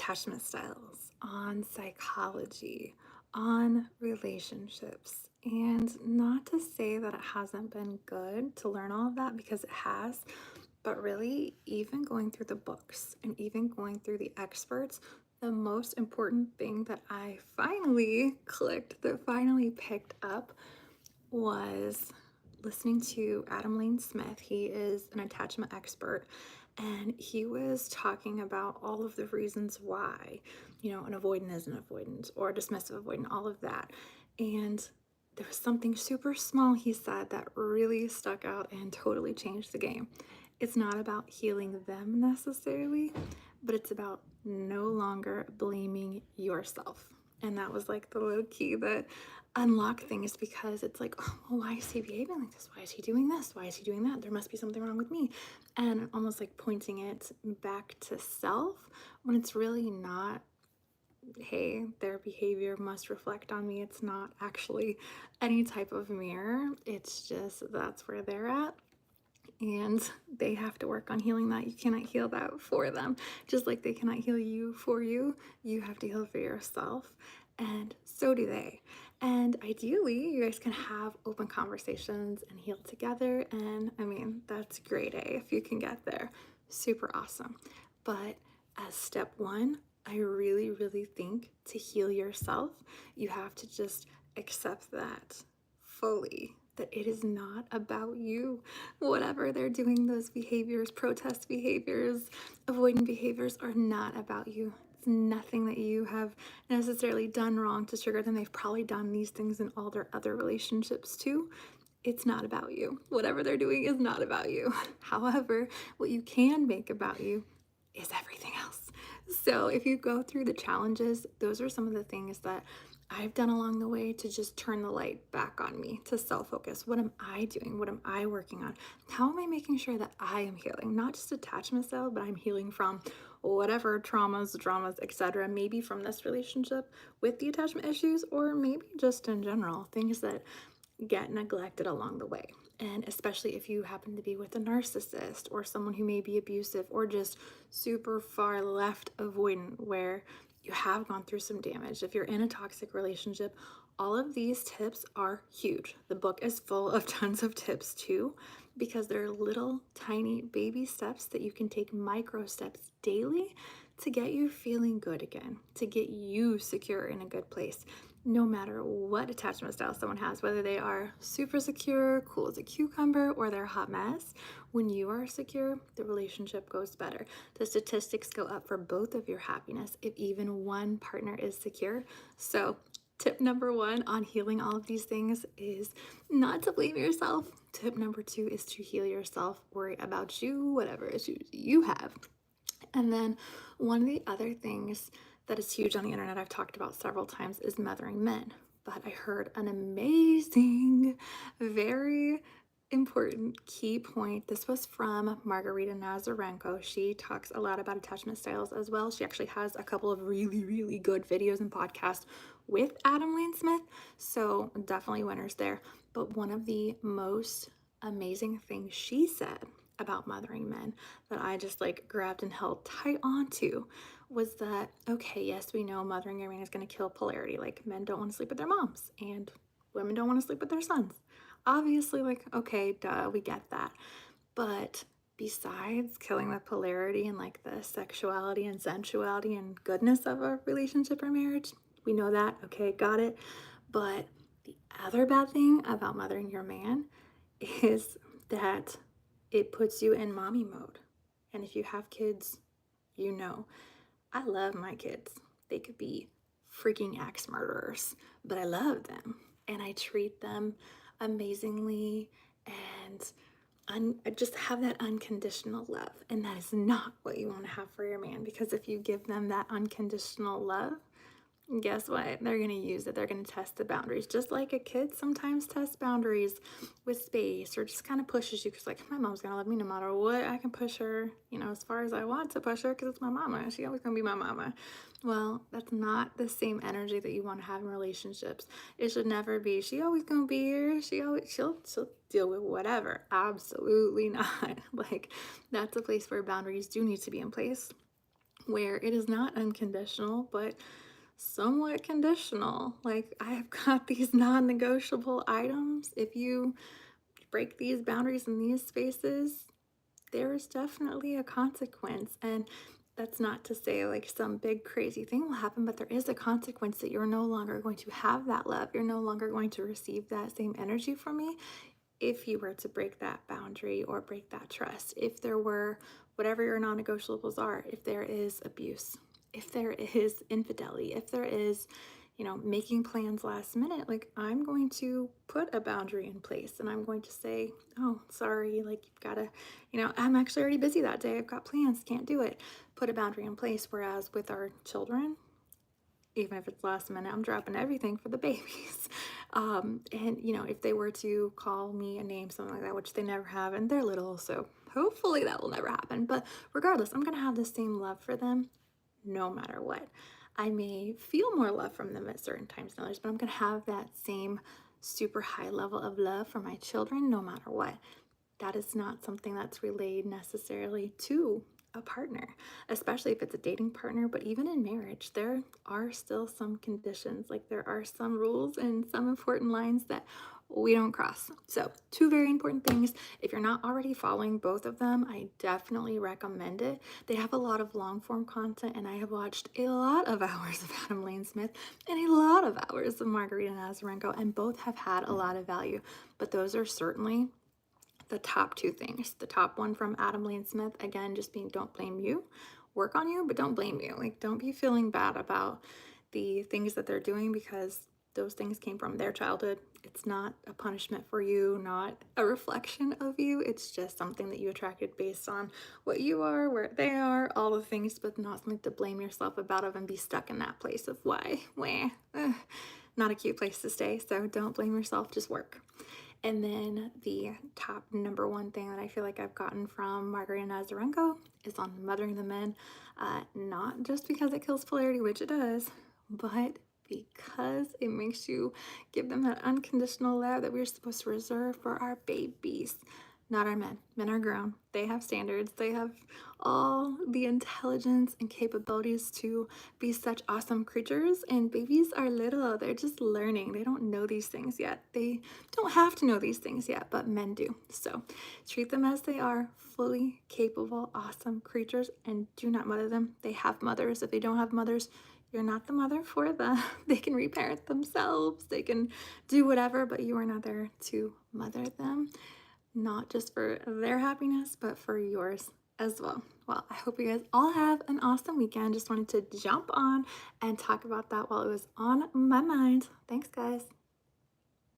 attachment styles, on psychology, on relationships. And not to say that it hasn't been good to learn all of that, because it has, but really, even going through the books and even going through the experts, the most important thing that I finally clicked, that finally picked up, was listening to Adam Lane Smith. He is an attachment expert, and he was talking about all of the reasons why, an avoidant is an avoidant or a dismissive avoidant, all of that. And there was something super small he said that really stuck out and totally changed the game. It's not about healing them necessarily, but it's about no longer blaming yourself. And that was like the little key that unlocked things, because it's like, oh, well, why is he behaving like this? Why is he doing this? Why is he doing that? There must be something wrong with me. And almost like pointing it back to self, when it's really not. Hey, their behavior must reflect on me. It's not actually any type of mirror. It's just that's where they're at, and they have to work on healing that. You cannot heal that for them. Just like they cannot heal you for you, you have to heal for yourself, and so do they. And ideally, you guys can have open conversations and heal together. And I mean, that's great, if you can get there. Super awesome. But as step one, I really, really think to heal yourself, you have to just accept that fully, that it is not about you. Whatever they're doing, those behaviors, protest behaviors, avoidant behaviors, are not about you. It's nothing that you have necessarily done wrong to trigger them. They've probably done these things in all their other relationships too. It's not about you. Whatever they're doing is not about you. However, what you can make about you is everything else. So if you go through the challenges, those are some of the things that I've done along the way to just turn the light back on me, to self-focus. What am I doing? What am I working on? How am I making sure that I am healing? Not just attachment style, but I'm healing from whatever traumas, dramas, etc. Maybe from this relationship with the attachment issues, or maybe just in general, things that get neglected along the way. And especially if you happen to be with a narcissist or someone who may be abusive, or just super far left avoidant, where you have gone through some damage. If you're in a toxic relationship, all of these tips are huge. The book is full of tons of tips too, because they're little tiny baby steps that you can take, micro steps daily, to get you feeling good again, to get you secure in a good place. No matter what attachment style someone has, whether they are super secure, cool as a cucumber, or they're a hot mess, when you are secure, the relationship goes better. The statistics go up for both of your happiness if even one partner is secure. So tip number one on healing all of these things is not to blame yourself. Tip number two is to heal yourself, worry about you, whatever issues you have. And then one of the other things that is huge on the internet, I've talked about several times, is mothering men. But I heard an amazing, very important key point. This was from Margarita Nazarenko. She talks a lot about attachment styles as well. She actually has a couple of really, really good videos and podcasts with Adam Lane Smith. So definitely winners there. But one of the most amazing things she said about mothering men that I just like grabbed and held tight onto was that, okay, yes, we know mothering your man is going to kill polarity. Like, men don't want to sleep with their moms and women don't want to sleep with their sons. Obviously, like, okay, duh, we get that. But besides killing the polarity and like the sexuality and sensuality and goodness of a relationship or marriage, we know that, okay, got it. But the other bad thing about mothering your man is that it puts you in mommy mode. And if you have kids, you know, I love my kids. They could be freaking axe murderers, but I love them and I treat them amazingly, and I just have that unconditional love. And that is not what you want to have for your man, because if you give them that unconditional love, guess what? They're going to use it. They're going to test the boundaries. Just like a kid sometimes tests boundaries with space, or just kind of pushes you because, like, my mom's going to love me no matter what. I can push her, as far as I want to push her, because it's my mama. She always going to be my mama. Well, that's not the same energy that you want to have in relationships. It should never be, she always going to be here. She'll deal with whatever. Absolutely not. Like, that's a place where boundaries do need to be in place. where it is not unconditional, but somewhat conditional. Like, I have got these non negotiable items. If you break these boundaries in these spaces, there is definitely a consequence. And that's not to say like some big crazy thing will happen, but there is a consequence that you're no longer going to have that love. You're no longer going to receive that same energy from me if you were to break that boundary or break that trust. If there were whatever your non negotiables are, if there is abuse, if there is infidelity, if there is, making plans last minute, like I'm going to put a boundary in place and I'm going to say, oh, sorry, like you've got to, I'm actually already busy that day. I've got plans, can't do it. Put a boundary in place. Whereas with our children, even if it's last minute, I'm dropping everything for the babies. And if they were to call me a name, something like that, which they never have, and they're little, so hopefully that will never happen. But regardless, I'm gonna have the same love for them no matter what. I may feel more love from them at certain times than others, but I'm gonna have that same super high level of love for my children no matter what. That is not something that's relayed necessarily to a partner, especially if it's a dating partner. But even in marriage, there are still some conditions, like there are some rules and some important lines that we don't cross. So, two very important things. If you're not already following both of them, I definitely recommend it. They have a lot of long form content, and I have watched a lot of hours of Adam Lane Smith and a lot of hours of Margarita Nazarenko, and both have had a lot of value. But those are certainly the top two things. The top one from Adam Lane Smith, again, just being don't blame you. Work on you, but don't blame you. Like, don't be feeling bad about the things that they're doing because those things came from their childhood. It's not a punishment for you, not a reflection of you. It's just something that you attracted based on what you are, where they are, all the things, but not something to blame yourself about of and be stuck in that place of why, where. Not a cute place to stay. So don't blame yourself, just work. And then the top number one thing that I feel like I've gotten from Margarita Nazarenko is on mothering the men, not just because it kills polarity, which it does, but because it makes you give them that unconditional love that we're supposed to reserve for our babies, not our men. Men are grown. They have standards. They have all the intelligence and capabilities to be such awesome creatures. And babies are little. They're just learning. They don't know these things yet. They don't have to know these things yet, but men do. So treat them as they are, fully capable, awesome creatures, and do not mother them. They have mothers. If they don't have mothers, you're not the mother for them. They can reparent themselves. They can do whatever, but you are not there to mother them, not just for their happiness, but for yours as well. Well, I hope you guys all have an awesome weekend. Just wanted to jump on and talk about that while it was on my mind. Thanks, guys.